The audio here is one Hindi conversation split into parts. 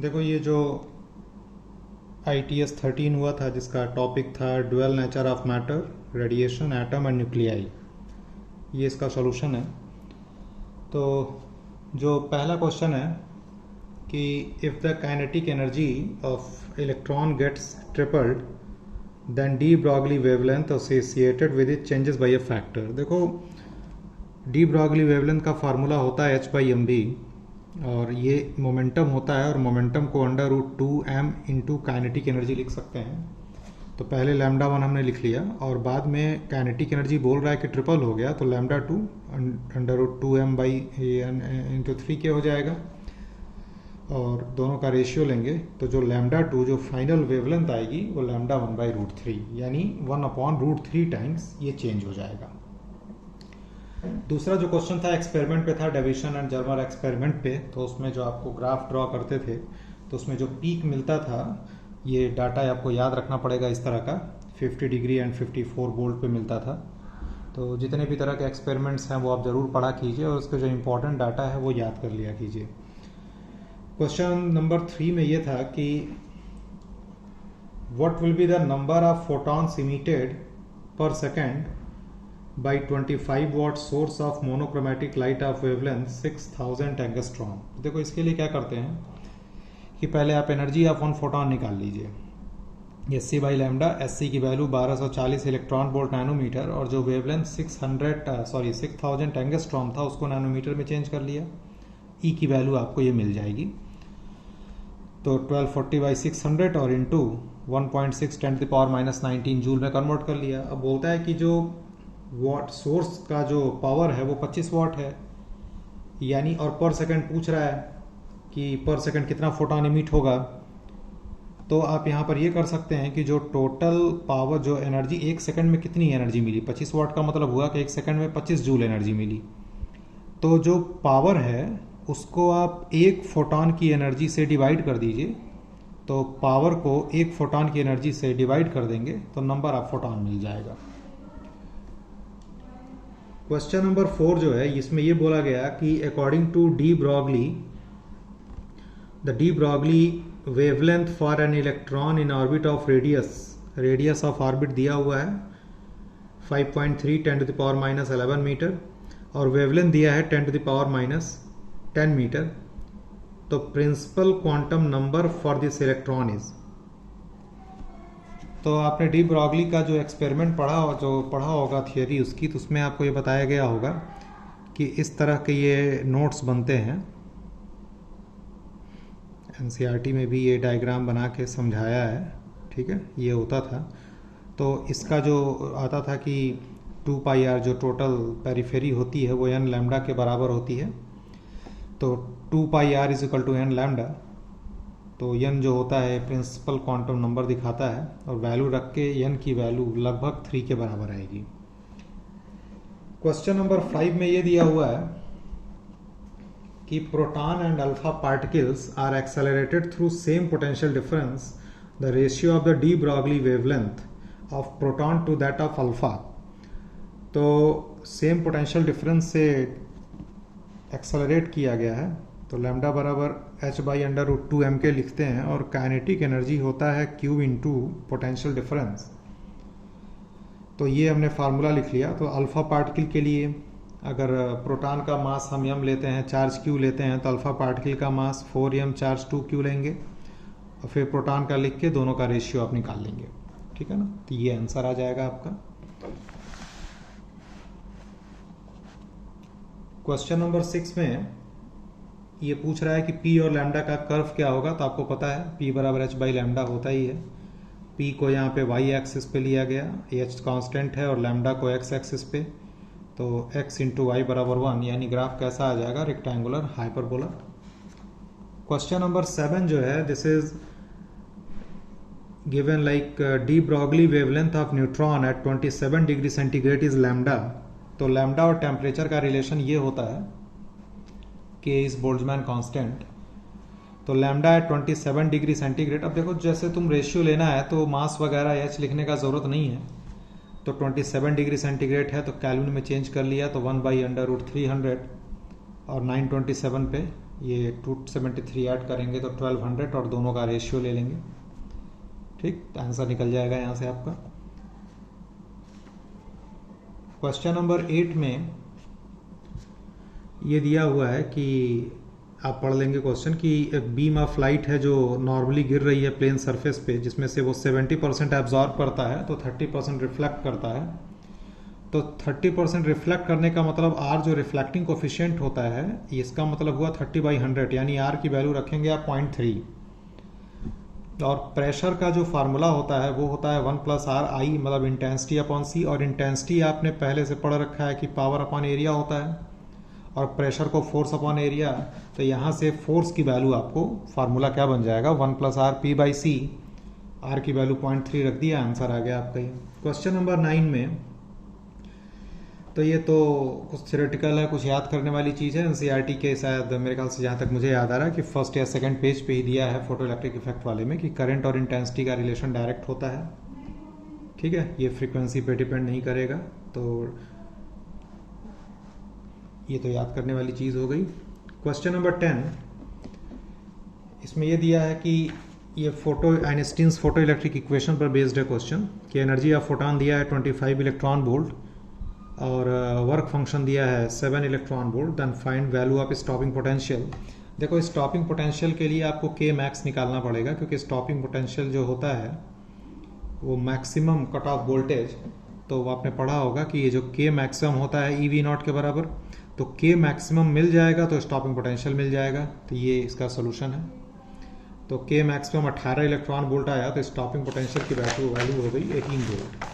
देखो ये जो ITS 13 हुआ था जिसका टॉपिक था dual nature of matter, radiation, atom and nuclei, ये इसका सॉल्यूशन है। तो जो पहला क्वेश्चन है कि if the kinetic energy of electron gets tripled then de Broglie wavelength associated with it changes by a factor. देखो डी ब्रॉगली वेवलेंथ का फार्मूला होता है h/mv और ये मोमेंटम होता है और मोमेंटम को √2m इंटू काइनेटिक एनर्जी लिख सकते हैं। तो पहले λ1 हमने लिख लिया और बाद में काइनेटिक एनर्जी बोल रहा है कि ट्रिपल हो गया तो λ2 √2m/3 के हो जाएगा और दोनों का रेशियो लेंगे तो जो λ2 जो फाइनल वेवलेंथ आएगी वो λ1/√3 यानी 1/√3 टाइम्स ये चेंज हो जाएगा। दूसरा जो क्वेश्चन था एक्सपेरिमेंट पे था, डेविसन एंड जर्मर एक्सपेरिमेंट पे। तो उसमें जो आपको ग्राफ ड्रॉ करते थे तो उसमें जो पीक मिलता था, ये डाटा आपको याद रखना पड़ेगा इस तरह का, 50 डिग्री एंड 54 वोल्ट पे मिलता था। तो जितने भी तरह के एक्सपेरिमेंट्स हैं वो आप ज़रूर पढ़ा कीजिए और उसके जो इम्पोर्टेंट डाटा है वो याद कर लिया कीजिए। क्वेश्चन नंबर 3 में ये था कि what will be the number of photons emitted पर second by 25 watt source of monochromatic light of wavelength 6000 angstrom. देखो इसके लिए क्या करते हैं कि पहले आप एनर्जी ऑफ वन फोटॉन निकाल लीजिए, Sc/λ। Sc की वैल्यू 1240 इलेक्ट्रॉन वोल्ट नैनोमीटर और जो वेवलेंथ 6000 एंगस्ट्रॉम था उसको नैनोमीटर में चेंज कर लिया। E की वैल्यू आपको ये मिल जाएगी। तो 1240/600 और इंटू 1.6 10⁻⁻19 जूल में कन्वर्ट कर लिया। अब बोलता है कि जो वाट सोर्स का जो पावर है वो 25 वाट है, यानी और पर सेकंड पूछ रहा है कि पर सेकंड कितना फोटॉन इमिट होगा। तो आप यहाँ पर ये कर सकते हैं कि जो टोटल पावर जो एनर्जी एक सेकंड में कितनी एनर्जी मिली, 25 वाट का मतलब हुआ कि एक सेकंड में 25 जूल एनर्जी मिली। तो जो पावर है उसको आप एक फोटॉन की एनर्जी से डिवाइड कर दीजिए। तो पावर को एक फोटॉन की एनर्जी से डिवाइड कर देंगे तो नंबर ऑफ फोटॉन मिल जाएगा। क्वेश्चन नंबर 4 जो है इसमें ये बोला गया कि according to de Broglie the de Broglie wavelength for an electron in orbit of radius of orbit दिया हुआ है 5.3 10⁻11 मीटर और वेवलेंथ दिया है 10⁻10 मीटर। तो principal quantum number for this electron is. तो आपने डी ब्रॉगली का जो एक्सपेरिमेंट पढ़ा होगा थियोरी उसकी, तो उसमें आपको ये बताया गया होगा कि इस तरह के ये नोट्स बनते हैं। एनसीईआरटी में भी ये डायग्राम बना के समझाया है, ठीक है, ये होता था। तो इसका जो आता था कि 2πr जो टोटल पेरिफेरी होती है वो n के बराबर होती है। तो 2πr = n। तो n जो होता है प्रिंसिपल क्वांटम नंबर दिखाता है और वैल्यू रख के n की वैल्यू लगभग 3 के बराबर आएगी। क्वेश्चन नंबर 5 में ये दिया हुआ है कि proton and alpha particles are accelerated through same potential difference, the ratio of the de Broglie wavelength of proton to that of alpha. तो सेम पोटेंशियल डिफरेंस से एक्सेलरेट किया गया है तो λ बराबर h/√2m के लिखते हैं और काइनेटिक एनर्जी होता है Q इंटू पोटेंशियल डिफरेंस। तो ये हमने फार्मूला लिख लिया। तो अल्फा पार्टिकल के लिए अगर प्रोटॉन का मास हम m लेते हैं, चार्ज Q लेते हैं, तो अल्फा पार्टिकल का मास 4m चार्ज 2Q लेंगे और फिर प्रोटॉन का लिख के दोनों का रेशियो आप निकाल लेंगे, ठीक है ना। तो ये आंसर आ जाएगा आपका। क्वेश्चन नंबर 6 में ये पूछ रहा है कि P और लैम्डा का कर्व क्या होगा। तो आपको पता है P बराबर h/λ होता ही है। P को यहाँ पे y एक्सिस पे लिया गया, h कांस्टेंट है और लैम्डा को x एक्सिस पे। तो x इंटू वाई बराबर 1, यानी ग्राफ कैसा आ जाएगा, रेक्टेंगुलर हाइपरबोला। क्वेश्चन नंबर 7 जो है this is given like de Broglie wavelength of neutron at 27 degree centigrade is lambda. तो लैम्डा और टेम्परेचर का रिलेशन ये होता है K इज बोल्ट्जमैन कांस्टेंट। तो लैम्डा है 27 डिग्री सेंटीग्रेड। अब देखो जैसे तुम रेशियो लेना है तो मास वगैरह h लिखने का ज़रूरत नहीं है। तो 27 डिग्री सेंटीग्रेड है तो केल्विन में चेंज कर लिया तो 1/√300 और 927 पे ये 273 ऐड करेंगे तो 1200 और दोनों का रेशियो ले लेंगे। ठीक, आंसर निकल जाएगा यहाँ से आपका। क्वेश्चन नंबर 8 में ये दिया हुआ है कि आप पढ़ लेंगे क्वेश्चन कि एक बीम ऑफ लाइट है जो नॉर्मली गिर रही है प्लेन सरफेस पे, जिसमें से वो 70% एब्जॉर्ब करता है तो 30% रिफ्लेक्ट करता है। तो 30% रिफ्लेक्ट करने का मतलब आर जो रिफ्लेक्टिंग कोफिशिएंट होता है, इसका मतलब हुआ 30/100, यानी आर की वैल्यू रखेंगे आप 0.3। और प्रेशर का जो फार्मूला होता है वो होता है 1 + आर आई, मतलब इंटेंसिटी अपॉन सी। और इंटेंसिटी आपने पहले से पढ़ रखा है कि पावर अपॉन एरिया होता है, और प्रेशर को फोर्स अपॉन एरिया। तो यहाँ से फोर्स की वैल्यू आपको फार्मूला क्या बन जाएगा, 1 + आर P/C। आर की वैल्यू 0.3 रख दिया, आंसर आ गया आपका ये। क्वेश्चन नंबर 9 में तो ये तो कुछ थ्योरेटिकल है, कुछ याद करने वाली चीज़ है। एनसीईआरटी के शायद मेरे ख्याल से जहाँ तक मुझे याद आ रहा है कि फर्स्ट या सेकंड पेज पे ही दिया है फोटो इलेक्ट्रिक इफेक्ट वाले में कि करंट और इंटेंसिटी का रिलेशन डायरेक्ट होता है। ठीक है, ये फ्रीक्वेंसी पे डिपेंड नहीं करेगा, तो ये तो याद करने वाली चीज़ हो गई। क्वेश्चन नंबर 10, इसमें ये दिया है कि ये photo Einstein's photo electric equation पर बेस्ड है क्वेश्चन कि एनर्जी ऑफ फोटॉन दिया है 25 इलेक्ट्रॉन वोल्ट और वर्क फंक्शन दिया है 7 electron volt. Then find value of stopping potential. देखो स्टॉपिंग पोटेंशियल के लिए आपको के मैक्स निकालना पड़ेगा, क्योंकि स्टॉपिंग पोटेंशियल जो होता है वो मैक्सिमम कट ऑफ वोल्टेज, तो आपने पढ़ा होगा कि ये जो के मैक्सिमम होता है EV0 के बराबर, तो के मैक्सिमम मिल जाएगा तो स्टॉपिंग पोटेंशियल मिल जाएगा। तो ये इसका सोल्यूशन है। तो के मैक्सिमम 18 इलेक्ट्रॉन वोल्ट आया तो स्टॉपिंग पोटेंशियल की वैल्यू हो गई 18 वोल्ट।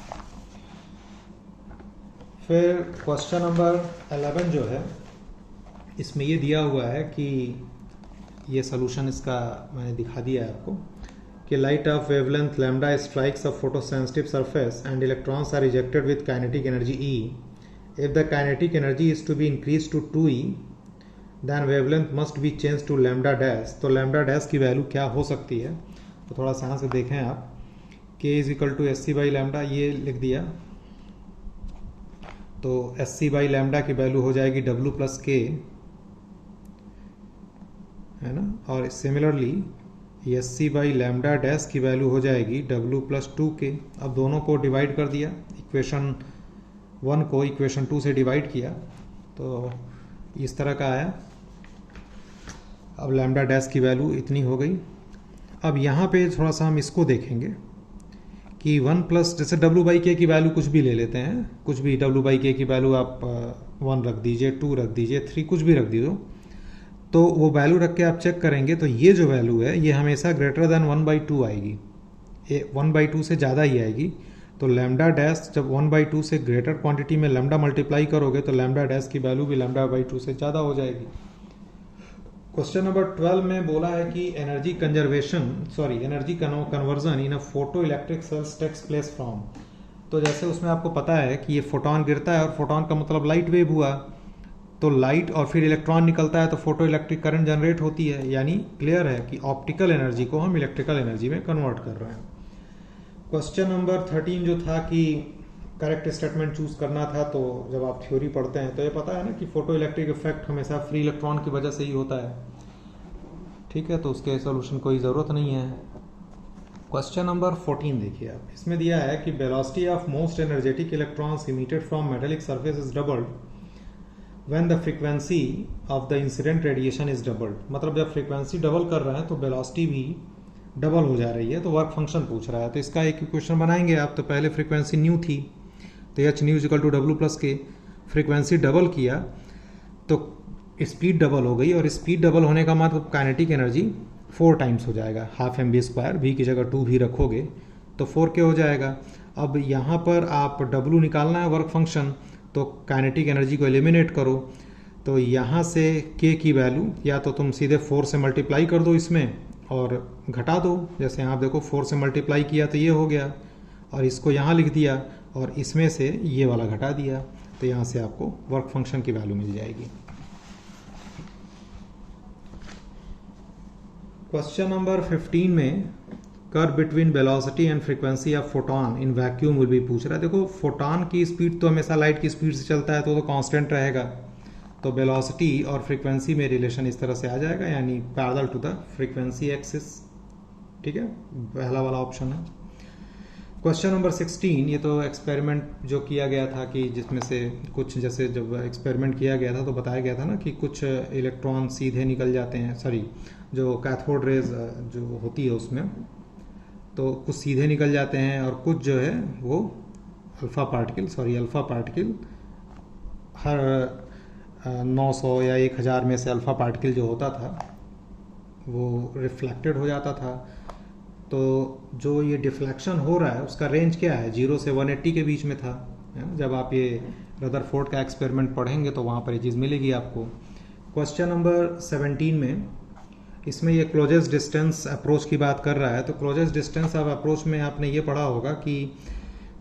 फिर क्वेश्चन नंबर 11 जो है, इसमें ये दिया हुआ है कि ये सोल्यूशन इसका मैंने दिखा दिया है आपको कि light of wavelength lambda strikes a photosensitive surface and electrons are ejected with kinetic energy E। If the kinetic energy is to be increase to 2E, then wavelength must be change to lambda dash. तो लैम्डा डैश की वैल्यू क्या हो सकती है, तो थोड़ा सा यहाँ से देखें आप। K = SC/λ ये लिख दिया, तो SC/λ की वैल्यू हो जाएगी W + K, है ना। और सिमिलरली SC/λ डैश की वैल्यू हो जाएगी W + 2K। अब दोनों को डिवाइड कर दिया, इक्वेशन 1 को इक्वेशन 2 से डिवाइड किया तो इस तरह का आया। अब लैम्डा डैश की वैल्यू इतनी हो गई। अब यहाँ पे थोड़ा सा हम इसको देखेंगे कि 1 + जैसे W/K की वैल्यू कुछ भी ले लेते हैं, कुछ भी W/K की वैल्यू आप 1 रख दीजिए, 2 रख दीजिए, 3 कुछ भी रख दीजिए, तो वो वैल्यू रख के आप चेक करेंगे तो ये जो वैल्यू है ये हमेशा ग्रेटर देन 1/2 आएगी, 1/2 से ज़्यादा ही आएगी। तो लैम्डा डैश जब 1/2 से ग्रेटर क्वांटिटी में लैम्डा मल्टीप्लाई करोगे तो लैम्डा डैश की वैल्यू भी λ/2 से ज़्यादा हो जाएगी। क्वेश्चन नंबर 12 में बोला है कि energy conversion in a photo electric cells takes place from. तो जैसे उसमें आपको पता है कि ये फोटोन गिरता है और फोटोन का मतलब लाइट वेव हुआ, तो लाइट और फिर इलेक्ट्रॉन निकलता है तो फोटो इलेक्ट्रिक करंट जनरेट होती है। यानी क्लियर है कि ऑप्टिकल एनर्जी को हम इलेक्ट्रिकल एनर्जी में कन्वर्ट कर रहे हैं। क्वेश्चन नंबर 13 जो था कि करेक्ट स्टेटमेंट चूज करना था, तो जब आप थ्योरी पढ़ते हैं तो ये पता है ना कि फोटो इलेक्ट्रिक इफेक्ट हमेशा फ्री इलेक्ट्रॉन की वजह से ही होता है। ठीक है, तो उसके सॉल्यूशन कोई ज़रूरत नहीं है। क्वेश्चन नंबर 14 देखिए आप, इसमें दिया है कि velocity of most energetic electrons emitted from metallic surface is doubled when the frequency of the incident radiation is doubled. मतलब जब फ्रीक्वेंसी डबल कर रहे हैं तो वेलोसिटी भी डबल हो जा रही है, तो वर्क फंक्शन पूछ रहा है। तो इसका एक इक्वेशन बनाएंगे आप। तो पहले फ्रीक्वेंसी न्यू थी तो h = W + K। Frequency double किया तो स्पीड डबल हो गई, और स्पीड डबल होने का मतलब काइनेटिक एनर्जी 4 टाइम्स हो जाएगा, ½ mv²। v की जगह 2 भी रखोगे तो 4K हो जाएगा। अब यहाँ पर आप W निकालना है वर्क फंक्शन, तो काइनेटिक एनर्जी को एलिमिनेट करो। तो यहाँ से K की वैल्यू या तो तुम सीधे 4 से मल्टीप्लाई कर दो इसमें और घटा दो। जैसे आप देखो 4 से मल्टीप्लाई किया तो ये हो गया, और इसको यहाँ लिख दिया और इसमें से ये वाला घटा दिया, तो यहाँ से आपको वर्क फंक्शन की वैल्यू मिल जाएगी। क्वेश्चन नंबर 15 में curve between velocity and frequency of photon in vacuum will be पूछ रहा है। देखो फोटॉन की स्पीड तो हमेशा लाइट की स्पीड से चलता है तो कांस्टेंट रहेगा, तो वेलोसिटी और फ्रीक्वेंसी में रिलेशन इस तरह से आ जाएगा, यानी parallel to the frequency axis. ठीक है, पहला वाला ऑप्शन है। क्वेश्चन नंबर 16, ये तो एक्सपेरिमेंट जो किया गया था कि जिसमें से कुछ, जैसे जब एक्सपेरिमेंट किया गया था तो बताया गया था ना कि कुछ इलेक्ट्रॉन सीधे निकल जाते हैं, सॉरी जो कैथोड रेज जो होती है उसमें, तो कुछ सीधे निकल जाते हैं और कुछ जो है वो अल्फा पार्टिकल हर 900 या 1000 में से अल्फा पार्टिकल जो होता था वो रिफ्लेक्टेड हो जाता था। तो जो ये डिफ्लेक्शन हो रहा है उसका रेंज क्या है, 0 से 180 के बीच में था, है ना? जब आप ये रदरफोर्ड का एक्सपेरिमेंट पढ़ेंगे तो वहाँ पर ये चीज़ मिलेगी आपको। क्वेश्चन नंबर 17 में इसमें ये क्लोजेस्ट डिस्टेंस अप्रोच की बात कर रहा है। तो क्लोजेस्ट डिस्टेंस ऑफ अप्रोच में आपने ये पढ़ा होगा कि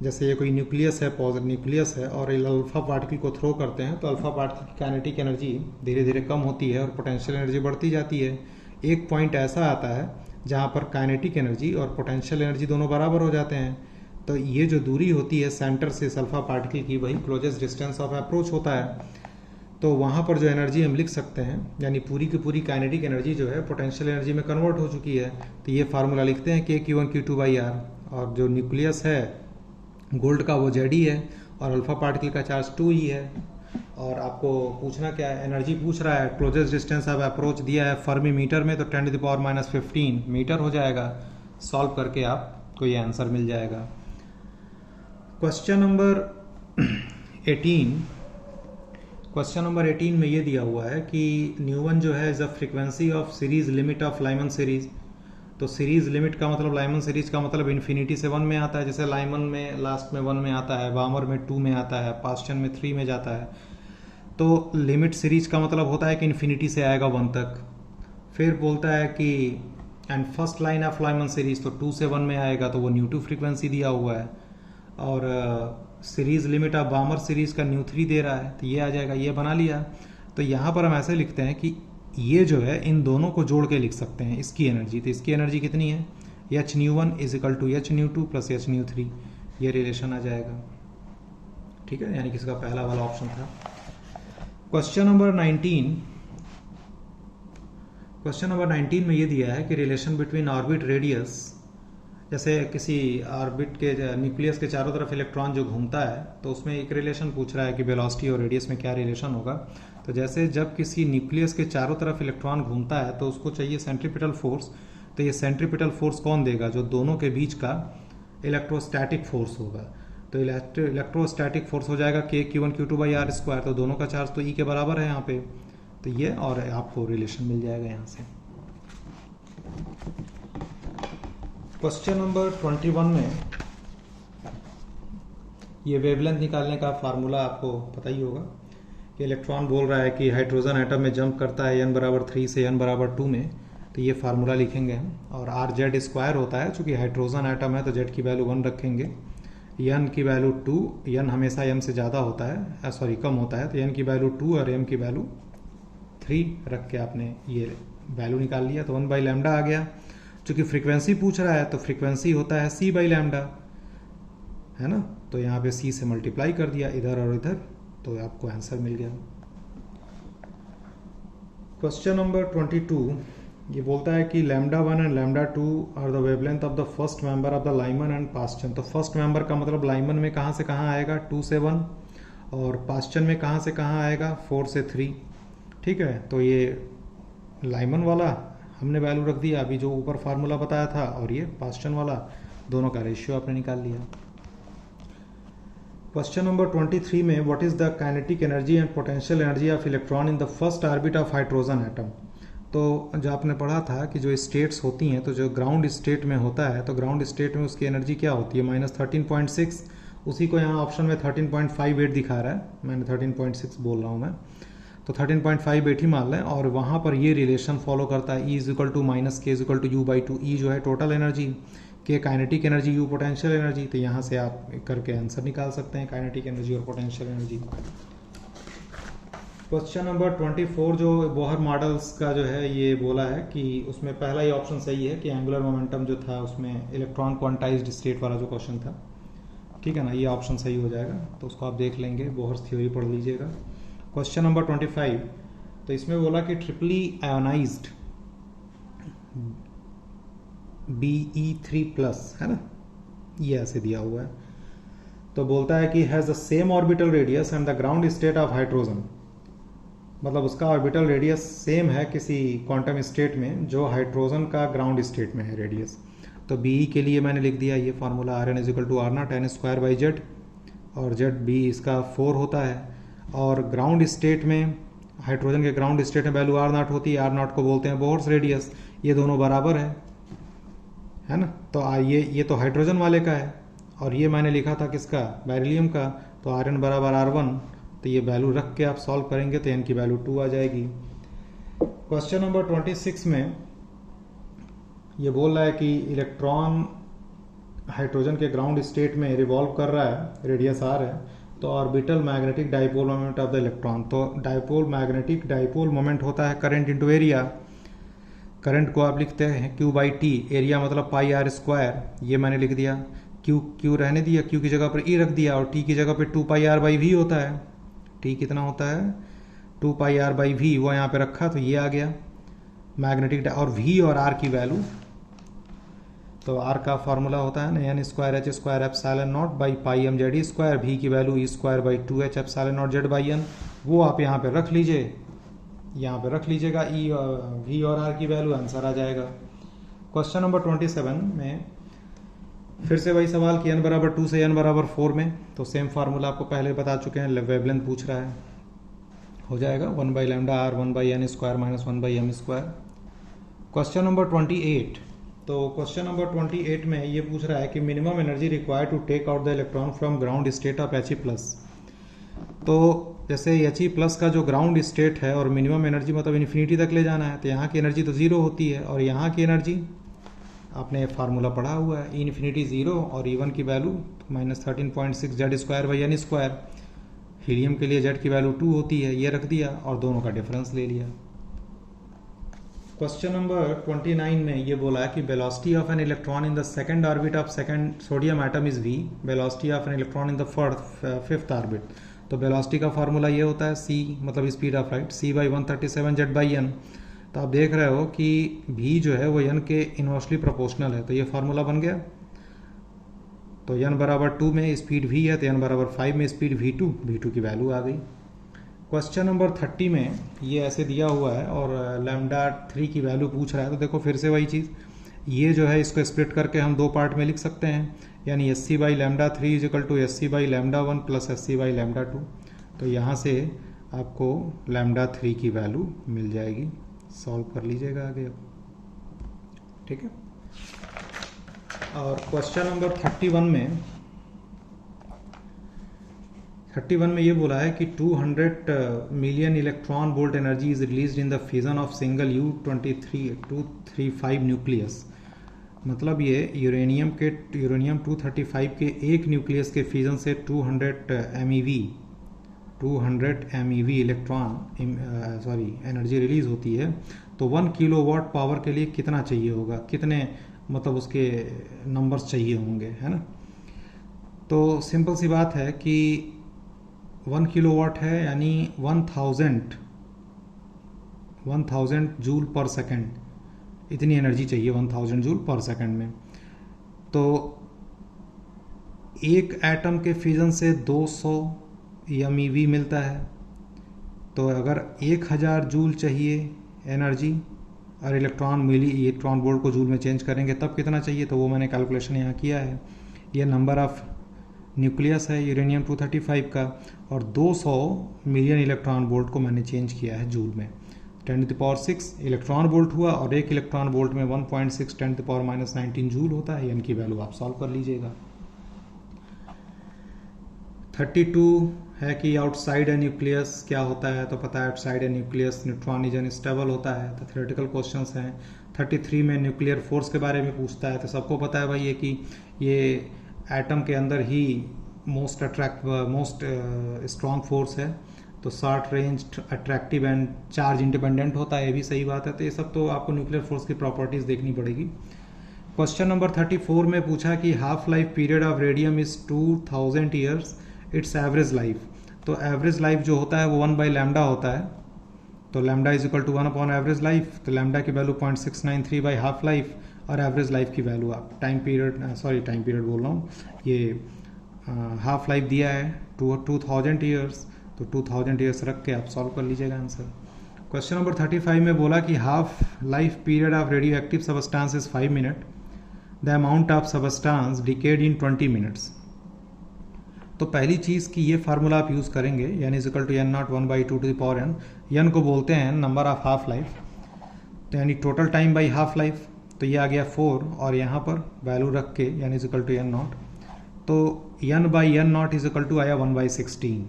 जैसे ये कोई न्यूक्लियस है, पॉजिटिव न्यूक्लियस है, और अल्फा पार्टिकल को थ्रो करते हैं तो अल्फा पार्टिकल की काइनेटिक एनर्जी धीरे धीरे कम होती है और पोटेंशियल एनर्जी बढ़ती जाती है। एक पॉइंट ऐसा आता है जहाँ पर काइनेटिक एनर्जी और पोटेंशियल एनर्जी दोनों बराबर हो जाते हैं। तो ये जो दूरी होती है सेंटर से अल्फा पार्टिकल की, वही क्लोजेस्ट डिस्टेंस ऑफ अप्रोच होता है। तो वहाँ पर जो एनर्जी हम लिख सकते हैं, यानी पूरी की पूरी काइनेटिक एनर्जी जो है पोटेंशियल एनर्जी में कन्वर्ट हो चुकी है। तो ये फार्मूला लिखते हैं Q1 Q2/R, और जो न्यूक्लियस है गोल्ड का वो Ze है और अल्फा पार्टिकल का चार्ज 2e है। और आपको पूछना क्या है, एनर्जी पूछ रहा है, क्लोजेस्ट डिस्टेंस ऑफ अप्रोच दिया है फर्मी मीटर में, तो 10⁻⁻15 मीटर हो जाएगा। सॉल्व करके आपको ये आंसर मिल जाएगा। क्वेश्चन नंबर 18 में ये दिया हुआ है कि न्यूवन जो है is a frequency of series limit of Lyman series. तो सीरीज लिमिट का मतलब, लाइमन सीरीज का मतलब इन्फिनिटी से 1 में आता है, जैसे लाइमन में लास्ट में 1 में आता है, बामर में 2 में आता है, पास्चन में 3 में जाता है। तो लिमिट सीरीज का मतलब होता है कि इन्फिनिटी से आएगा 1 तक। फिर बोलता है कि and first line of Lyman series, तो 2 से 1 में आएगा, तो वो न्यू2 फ्रीक्वेंसी दिया हुआ है। और सीरीज लिमिट ऑफ बामर सीरीज का न्यू3 दे रहा है, तो ये आ जाएगा, ये बना लिया। तो यहाँ पर हम ऐसे लिखते हैं कि ये जो है इन दोनों को जोड़ के लिख सकते हैं इसकी एनर्जी। तो इसकी एनर्जी कितनी है, h⁴ = h⁴2 + h⁴3, ये रिलेशन आ जाएगा। ठीक है, यानी कि इसका पहला वाला ऑप्शन था। क्वेश्चन नंबर 19 में ये दिया है कि रिलेशन बिटवीन ऑर्बिट रेडियस, जैसे किसी ऑर्बिट के न्यूक्लियस के चारों तरफ इलेक्ट्रॉन जो घूमता है तो उसमें एक रिलेशन पूछ रहा है कि वेलोसिटी और रेडियस में क्या रिलेशन होगा। तो जैसे जब किसी न्यूक्लियस के चारों तरफ इलेक्ट्रॉन घूमता है तो उसको चाहिए सेंट्रीपिटल फोर्स। तो ये सेंट्रीपिटल फोर्स कौन देगा, जो दोनों के बीच का इलेक्ट्रोस्टैटिक फोर्स होगा। तो इलेक्ट्रोस्टैटिक फोर्स हो जाएगा Q1 Q2/R²। तो दोनों का चार्ज तो E के बराबर है यहाँ पे, तो ये और आपको रिलेशन मिल जाएगा यहाँ से। क्वेश्चन नंबर 21 में ये वेवलेंथ निकालने का फार्मूला आपको पता ही होगा कि इलेक्ट्रॉन बोल रहा है कि हाइड्रोजन एटम में जंप करता है n = 3 से n = 2 में, तो ये फार्मूला लिखेंगे हम। और RZ² होता है, चूंकि हाइड्रोजन एटम है तो Z की वैल्यू 1 रखेंगे, n की वैल्यू 2, n हमेशा m से ज़्यादा होता है, कम होता है, तो n की वैल्यू 2 और m की वैल्यू 3 रख के आपने ये वैल्यू निकाल लिया। तो 1/λ आ गया। चूंकि फ्रीक्वेंसी पूछ रहा है तो फ्रीक्वेंसी होता है c/λ, है ना? तो यहाँ पे c से मल्टीप्लाई कर दिया इधर और इधर, तो आपको आंसर मिल गया। क्वेश्चन नंबर 22 ये बोलता है कि λ1 and λ2 are the wavelength of the first member of the Lyman and Paschen. तो फर्स्ट मेंबर का मतलब लाइमन में कहाँ से कहाँ आएगा, 2 से 1, और पास्चन में कहाँ से कहाँ आएगा, 4 से 3। ठीक है, तो ये लाइमन वाला हमने वैल्यू रख दिया अभी जो ऊपर फार्मूला बताया था, और ये पास्चन वाला, दोनों का रेशियो आपने निकाल लिया। क्वेश्चन नंबर 23 में what is the kinetic energy and potential energy of electron in the first orbit of hydrogen atom. तो जो आपने पढ़ा था कि जो स्टेट्स होती हैं, तो जो ग्राउंड स्टेट में होता है तो ग्राउंड स्टेट में उसकी एनर्जी क्या होती है, -13.6। उसी को यहाँ ऑप्शन में 13.58 दिखा रहा है, मैंने 13.6 बोल रहा हूँ मैं, तो 13.58 ही मान लें। और वहाँ पर ये रिलेशन फॉलो करता है E = -K = U/2। E जो है total energy, K kinetic energy, U potential energy. तो यहाँ से आप करके आंसर निकाल सकते हैं काइनेटिक एनर्जी और पोटेंशियल एनर्जी। क्वेश्चन नंबर 24 जो बोहर मॉडल्स का जो है ये बोला है कि उसमें पहला ही ऑप्शन सही है कि एंगुलर मोमेंटम जो था उसमें इलेक्ट्रॉन क्वांटाइज्ड स्टेट वाला जो क्वेश्चन था, ठीक है ना, ये ऑप्शन सही हो जाएगा। तो उसको आप देख लेंगे, बोहर्स थ्योरी पढ़ लीजिएगा। क्वेश्चन नंबर 25, तो इसमें बोला कि ट्रिपली आयोनाइज्ड Be3+ है ना, ये ऐसे दिया हुआ है। तो बोलता है कि has the same orbital radius and the ground state of hydrogen, मतलब उसका ऑर्बिटल रेडियस सेम है किसी क्वांटम स्टेट में जो हाइड्रोजन का ग्राउंड स्टेट में है रेडियस। तो बी के लिए मैंने लिख दिया ये फार्मूला Rn = R0 n² और जेड बी इसका 4 होता है। और ग्राउंड स्टेट में, हाइड्रोजन के ग्राउंड स्टेट में वैल्यू R0 होती है, R0 को बोलते हैं बोर्स रेडियस। ये दोनों बराबर है ना। तो ये तो हाइड्रोजन वाले का है और ये मैंने लिखा था किसका, बेरिलियम का। तो Rn = R1, तो ये वैल्यू रख के आप सॉल्व करेंगे तो n की वैल्यू 2 आ जाएगी। क्वेश्चन नंबर 26 में ये बोल रहा है कि इलेक्ट्रॉन हाइड्रोजन के ग्राउंड स्टेट में रिवॉल्व कर रहा है, रेडियस r है, तो orbital magnetic dipole moment of the electron, तो मैग्नेटिक डाइपोल मोमेंट होता है करंट इंटू एरिया। करंट को आप लिखते हैं Q/T, एरिया मतलब πr², ये मैंने लिख दिया। Q रहने दिया, Q की जगह पर E रख दिया और T की जगह पर 2πr/v होता है। T कितना होता है, 2πr/v, वो यहाँ पे रखा तो ये आ गया मैग्नेटिक। और V और R की वैल्यू, तो R का फार्मूला होता है ना n²h²ε0/πmze², V की वैल्यू e²/2h∈0z/n, वो आप यहाँ पे रख लीजिए, यहाँ पे रख लीजिएगा E, V और R की वैल्यू, आंसर आ जाएगा। क्वेश्चन नंबर 27 में फिर से वही सवाल कि n = 2 से n = 4 में, तो सेम फार्मूला आपको पहले बता चुके हैं, वेवलेंथ पूछ रहा है, हो जाएगा 1/λr 1/n² - 1/m²। Question number 28, तो क्वेश्चन नंबर 28 में ये पूछ रहा है कि minimum energy required to take out the electron from ground state of He+। तो जैसे He+ का जो ग्राउंड स्टेट है और मिनिमम एनर्जी मतलब इन्फिनिटी तक ले जाना है, तो यहाँ की एनर्जी तो 0 होती है और यहाँ की एनर्जी आपने फार्मूला पढ़ा हुआ है, इन्फिनिटी 0 और E1 की वैल्यू -13.6 Z²/n²। हीलियम के लिए Z की वैल्यू 2 होती है, ये रख दिया और दोनों का डिफरेंस ले लिया। क्वेश्चन नंबर 29 में ये बोला है कि velocity of N electron in the second orbit of second sodium atom is v, velocity of N electron in the fifth orbit. तो वेलोसिटी का फार्मूला ये होता है c मतलब speed of light, c/137 Z/n। तो आप देख रहे हो कि v जो है वो n के इनवर्सली प्रोपोर्शनल है, तो ये फार्मूला बन गया। तो n = 2 में स्पीड v है, तो n = 5 में स्पीड v2 की वैल्यू आ गई। क्वेश्चन नंबर 30 में ये ऐसे दिया हुआ है और λ3 की वैल्यू पूछ रहा है। तो देखो फिर से वही चीज़, ये जो है इसको स्प्लिट करके हम दो पार्ट में लिख सकते हैं, यानी Sc/λ3 = Sc/λ1 + Sc/λ2। तो यहाँ से आपको λ3 की वैल्यू मिल जाएगी, सॉल्व कर लीजिएगा आगे, ठीक है। और क्वेश्चन नंबर 31 में ये बोला है कि 200 million electron volt energy is released in the fission of single U-235 nucleus. मतलब ये यूरेनियम 235 के एक न्यूक्लियस के फिजन से 200 MeV इलेक्ट्रॉन एनर्जी रिलीज होती है। तो 1 किलोवाट पावर के लिए कितना चाहिए होगा, कितने मतलब उसके नंबर्स चाहिए होंगे, है ना। तो सिंपल सी बात है कि 1 किलोवाट है यानी 1000 जूल पर सेकंड, इतनी एनर्जी चाहिए 1000 जूल पर सेकंड में। तो एक एटम के फिजन से 200 MeV मिलता है। तो अगर 1000 जूल चाहिए एनर्जी और इलेक्ट्रॉन वोल्ट को जूल में चेंज करेंगे तब कितना चाहिए, तो वो मैंने कैलकुलेशन यहाँ किया है। ये नंबर ऑफ न्यूक्लियस है यूरेनियम 235 का और 200 मिलियन इलेक्ट्रॉन वोल्ट को मैंने चेंज किया है जूल में। 10⁻6 इलेक्ट्रॉन वोल्ट हुआ और एक इलेक्ट्रॉन वोल्ट में 1.6 10⁻19 जूल होता है। इनकी वैल्यू आप सॉल्व कर लीजिएगा। 32 है कि आउटसाइड ए न्यूक्लियस क्या होता है, तो पता है outside A nucleus neutron is unstable होता है। तो थ्योरेटिकल क्वेश्चंस हैं। 33 में न्यूक्लियर फोर्स के बारे में पूछता है। तो सबको पता है भाई ये कि ये एटम के अंदर ही मोस्ट स्ट्रॉन्ग फोर्स है। तो short range, attractive and charge independent होता है, ये भी सही बात है। तो ये सब तो आपको न्यूक्लियर फोर्स की प्रॉपर्टीज देखनी पड़ेगी। क्वेश्चन नंबर 34 में पूछा कि half life period of radium is 2000 years, it's average life. तो एवरेज लाइफ जो होता है वो 1 बाई लैम्डा होता है, तो lambda is equal to 1 upon average life, तो लैम्डा की वैल्यू 0.693 बाई हाफ लाइफ, और एवरेज लाइफ की वैल्यू आप टाइम पीरियड बोल रहा हूँ, ये हाफ लाइफ दिया है 2000 ईयर्स, तो 2000 ईयर्स रख के आप सॉल्व कर लीजिएगा आंसर। क्वेश्चन नंबर 35 में बोला कि half life period of radio active substance is 5 minute, the amount of substance decade in 20 minutes. तो पहली चीज़ कि ये फार्मूला आप यूज़ करेंगे, N is equal to N naught 1/2 to the power N, N को बोलते हैं नंबर ऑफ हाफ लाइफ, तो यानी total time by half life, तो ये आ गया 4, और यहाँ पर वैल्यू रख के यान is equal to N naught, तो N by N naught is equal to आया 1/16।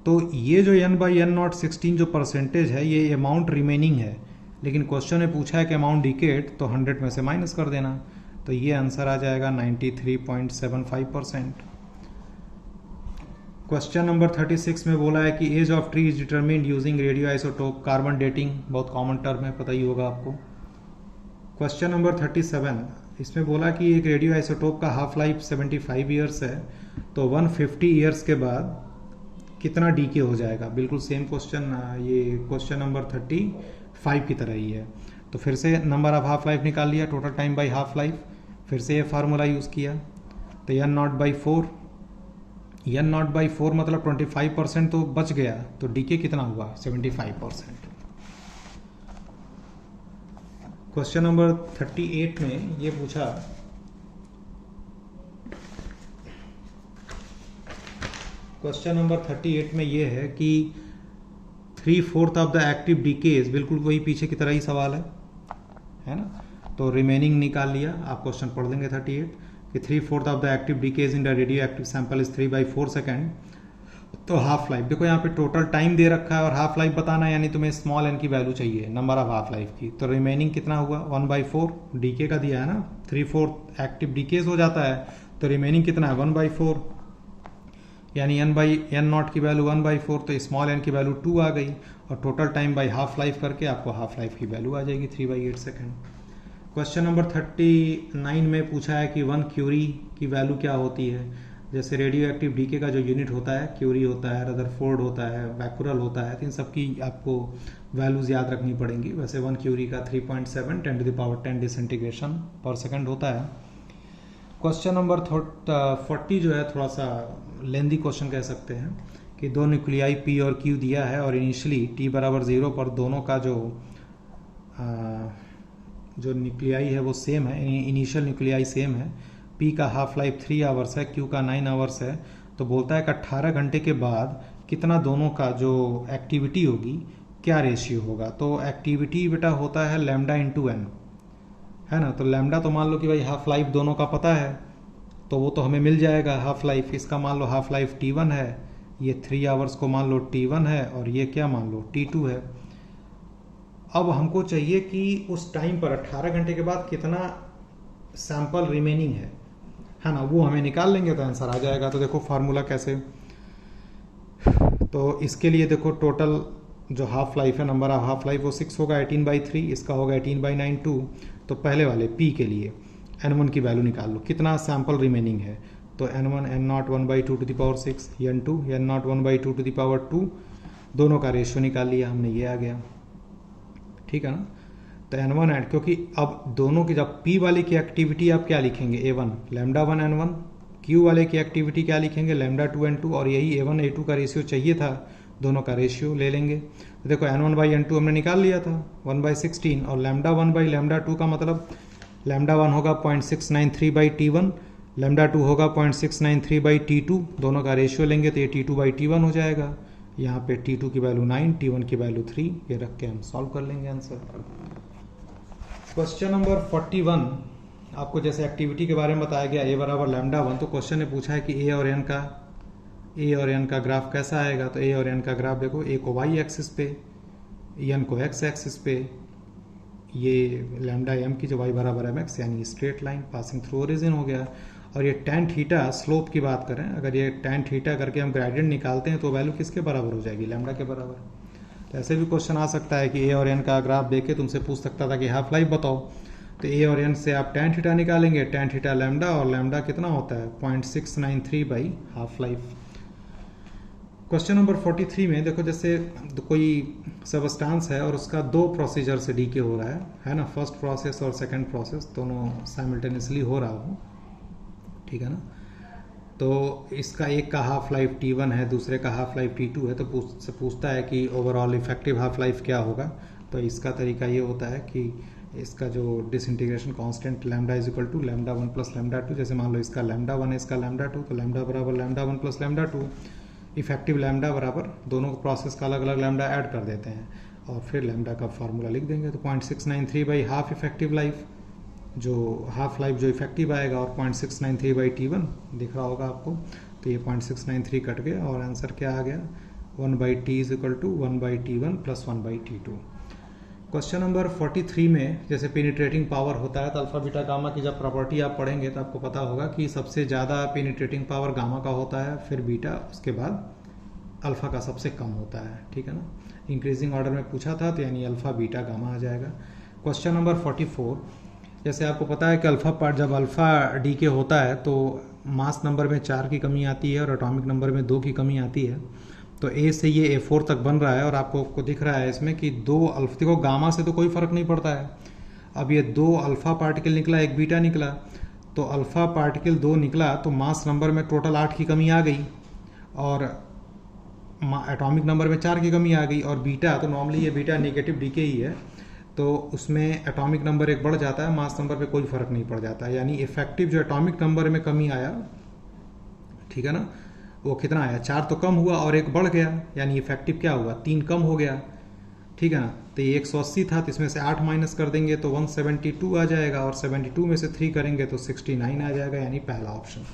तो ये जो एन बाई एन नॉट 16 जो परसेंटेज है ये अमाउंट रिमेनिंग है, लेकिन क्वेश्चन ने पूछा है कि अमाउंट डिकेड, तो 100 में से माइनस कर देना, तो ये आंसर आ जाएगा 93.75%। क्वेश्चन नंबर 36 में बोला है कि age of tree is determined using radio isotope carbon dating, बहुत कॉमन टर्म है, पता ही होगा आपको। क्वेश्चन नंबर 37, इसमें बोला कि एक रेडियो आइसोटोप का हाफ लाइफ 75 ईयर्स है, तो 150 ईयर्स के बाद कितना डीके हो जाएगा। बिल्कुल सेम क्वेश्चन, ये क्वेश्चन नंबर 35 की तरह ही है। तो फिर से नंबर ऑफ हाफ लाइफ निकाल लिया, total time by half life, फिर से ये फार्मूला यूज़ किया, तो N naught by 4, N naught by 4 मतलब 25% तो बच गया, तो डीके कितना हुआ 75%। क्वेश्चन नंबर 38 में ये पूछा क्वेश्चन नंबर 38 में ये है कि 3/4 ऑफ द एक्टिव डीकेज, बिल्कुल वही पीछे की तरह ही सवाल है ना, तो रिमेनिंग निकाल लिया, आप क्वेश्चन पढ़ लेंगे 38 कि 3/4 of the active decays in the radio active sample is 3/4 second. तो हाफ लाइफ देखो यहाँ पे टोटल टाइम दे रखा है और हाफ लाइफ बताना है, यानी तुम्हें स्मॉल एन की वैल्यू चाहिए नंबर ऑफ हाफ लाइफ की, तो रिमेनिंग कितना हुआ 1/4, डीके का दिया है ना, 3/4 एक्टिव डीकेज हो जाता है, तो रिमेनिंग कितना है 1/4, यानी एन बाई एन नॉट की वैल्यू 1/4, तो स्मॉल एन की वैल्यू 2 आ गई, और total time by half life करके आपको हाफ लाइफ की वैल्यू आ जाएगी 3/8 सेकेंड। क्वेश्चन नंबर 39 में पूछा है कि 1 क्यूरी की वैल्यू क्या होती है। जैसे रेडियो एक्टिव डीके का जो यूनिट होता है क्यूरी होता है, रदरफोर्ड होता है, बैकुरल होता है, तो इन सबकी आपको वैल्यूज याद रखनी पड़ेंगी। वैसे 1 क्यूरी का 3.7 10⁻10 डिसइंटीग्रेशन पर सेकेंड होता है। क्वेश्चन नंबर 40 जो है थोड़ा सा लेंदी क्वेश्चन कह सकते हैं कि दो न्यूक्लियाई पी और क्यू दिया है और इनिशियली टी बराबर 0 पर दोनों का जो न्यूक्लियाई है वो सेम है, इनिशियल न्यूक्लियाई सेम है। पी का हाफ लाइफ 3 आवर्स है, क्यू का 9 आवर्स है, तो बोलता है कि 18 घंटे के बाद कितना दोनों का जो एक्टिविटी होगी क्या रेशियो होगा। तो एक्टिविटी बेटा होता है लैम्डा इंटू एन, है ना, तो लैम्डा तो मान लो कि भाई हाफ लाइफ दोनों का पता है, तो वो तो हमें मिल जाएगा। हाफ लाइफ इसका मान लो हाफ लाइफ T1 है, ये 3 आवर्स को मान लो T1 है, और ये क्या मान लो T2 है। अब हमको चाहिए कि उस टाइम पर 18 घंटे के बाद कितना सैंपल रिमेनिंग है ना, वो हमें निकाल लेंगे तो आंसर आ जाएगा। तो देखो फार्मूला कैसे, तो इसके लिए देखो टोटल जो हाफ लाइफ है, नंबर ऑफ हाफ लाइफ वो 6 होगा 18/3, इसका होगा 18/9 2। तो पहले वाले P के लिए N1 की वैल्यू निकाल लो, कितना सैंपल रिमेनिंग है, तो N1 N0 1/2 to the power 6, N2 N0 1/2 to the power 2, दोनों का रेशियो निकाल लिया हमने, ये आ गया, ठीक है ना। तो N1 एंड, क्योंकि अब दोनों की जब P वाले की एक्टिविटी आप क्या लिखेंगे A1 लैम्डा 1 N1, Q वाले की एक्टिविटी क्या लिखेंगे लैम्डा 2 N2, और यही A1 A2 का रेशियो चाहिए था, दोनों का रेशियो ले लेंगे। तो देखो N1/N2 हमने निकाल लिया था 1/16, और लैम्डा 1/λ2 का मतलब लैम्डा 1 होगा 0.693/T1, लैम्डा 2 होगा 0.693/T2, दोनों का रेशियो लेंगे तो ये T2/T1 हो जाएगा। यहाँ पे T2 की वैल्यू 9, T1 की वैल्यू 3, ये रख के हम सॉल्व कर लेंगे आंसर। क्वेश्चन नंबर 41, आपको जैसे एक्टिविटी के बारे में बताया गया A बराबर लैम्डा 1, तो क्वेश्चन ने पूछा है कि A और N का ग्राफ कैसा आएगा। तो A और N का ग्राफ देखो, A को y एक्सिस पे, N को x एक्सिस पे, ये लैम्डा m की जो y बराबर mx यानी straight line passing through origin हो गया। और ये tan थीटा स्लोप की बात करें, अगर ये tan थीटा करके हम ग्रेडियंट निकालते हैं तो वैल्यू किसके बराबर हो जाएगी, लैम्डा के बराबर। तो ऐसे भी क्वेश्चन आ सकता है कि A और N का ग्राफ देके तुमसे पूछ सकता था कि हाफ लाइफ बताओ, तो A और N से आप tan थीटा निकालेंगे, tan थीटा लैम्डा, और लैम्डा कितना होता है 0.693 by half life. Question number 43 में देखो, जैसे कोई सबस्टांस है और उसका दो प्रोसीजर से डीके हो रहा है ना, फर्स्ट प्रोसेस और सेकंड प्रोसेस दोनों साइमल्टेनियसली हो रहा हो, ठीक है ना। तो इसका एक का हाफ लाइफ T1 है, दूसरे का हाफ लाइफ T2 है, तो पूछता है कि ओवरऑल इफेक्टिव हाफ लाइफ क्या होगा। तो इसका तरीका ये होता है कि इसका जो disintegration constant lambda is equal to lambda 1 plus lambda 2, जैसे मान लो इसका लैम्डा 1 है, इसका लैम्डा 2, तो लैम्डा बराबर lambda 1 plus lambda 2, effective lambda बराबर दोनों प्रोसेस का अलग अलग लैम्डा ऐड कर देते हैं और फिर लैम्डा का फार्मूला लिख देंगे। तो 0.693 बाई हाफ इफेक्टिव लाइफ, जो हाफ लाइफ जो इफेक्टिव आएगा, और 0.693 बाई T1 दिख रहा होगा आपको, तो ये 0.693 कट गया और आंसर क्या आ गया, 1 by T is equal to 1 by T1 plus 1 by T2। Question number 43 में जैसे पेनिट्रेटिंग पावर होता है, तो अल्फा बीटा गामा की जब प्रॉपर्टी आप पढ़ेंगे तो आपको पता होगा कि सबसे ज़्यादा पेनिट्रेटिंग पावर गामा का होता है, फिर बीटा, उसके बाद अल्फा का सबसे कम होता है, ठीक है ना। इंक्रीजिंग ऑर्डर में पूछा था, तो यानी अल्फा बीटा गामा आ जाएगा। क्वेश्चन नंबर 44, जैसे आपको पता है कि अल्फा पार्ट जब अल्फा डी के होता है तो मास नंबर में 4 की कमी आती है और एटॉमिक नंबर में 2 की कमी आती है। तो ए से ये A4 तक बन रहा है और आपको दिख रहा है इसमें कि 2 अल्फा, देखो गामा से तो कोई फर्क नहीं पड़ता है। अब ये 2 अल्फा पार्टिकल निकला, एक बीटा निकला, तो अल्फा पार्टिकल 2 निकला तो मास नंबर में टोटल 8 की कमी आ गई और एटॉमिक नंबर में 4 की कमी आ गई। और बीटा, तो नॉर्मली ये बीटा नेगेटिव डीके ही है, तो उसमें एटॉमिक नंबर एक बढ़ जाता है, मास नंबर पे कोई फर्क नहीं पड़ जाता है। यानी इफेक्टिव जो एटॉमिक नंबर में कमी आया, ठीक है ना, वो कितना आया, 4 तो कम हुआ और एक बढ़ गया, यानी इफेक्टिव क्या हुआ, 3 कम हो गया, ठीक है ना। तो ये 180 था, तो इसमें से 8 माइनस कर देंगे तो 172 आ जाएगा और 72 में से 3 करेंगे तो 69 आ जाएगा, यानी पहला ऑप्शन।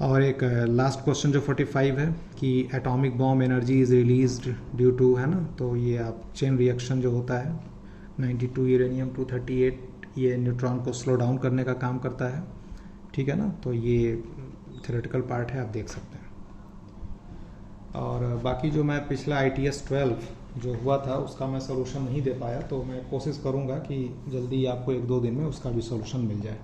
और एक लास्ट क्वेश्चन जो 45 है कि atomic bomb energy is released due to, है ना, तो ये आप चेन रिएक्शन जो होता है 92 यूरेनियम 238, ये न्यूट्रॉन को स्लो डाउन करने का काम करता है, ठीक है ना। तो ये थ्योरेटिकल पार्ट है, आप देख सकते हैं। और बाकी जो मैं पिछला ITS 12 जो हुआ था उसका मैं सोल्यूशन नहीं दे पाया, तो मैं कोशिश करूँगा कि जल्दी आपको 1-2 दिन में उसका भी सोल्यूशन मिल जाए।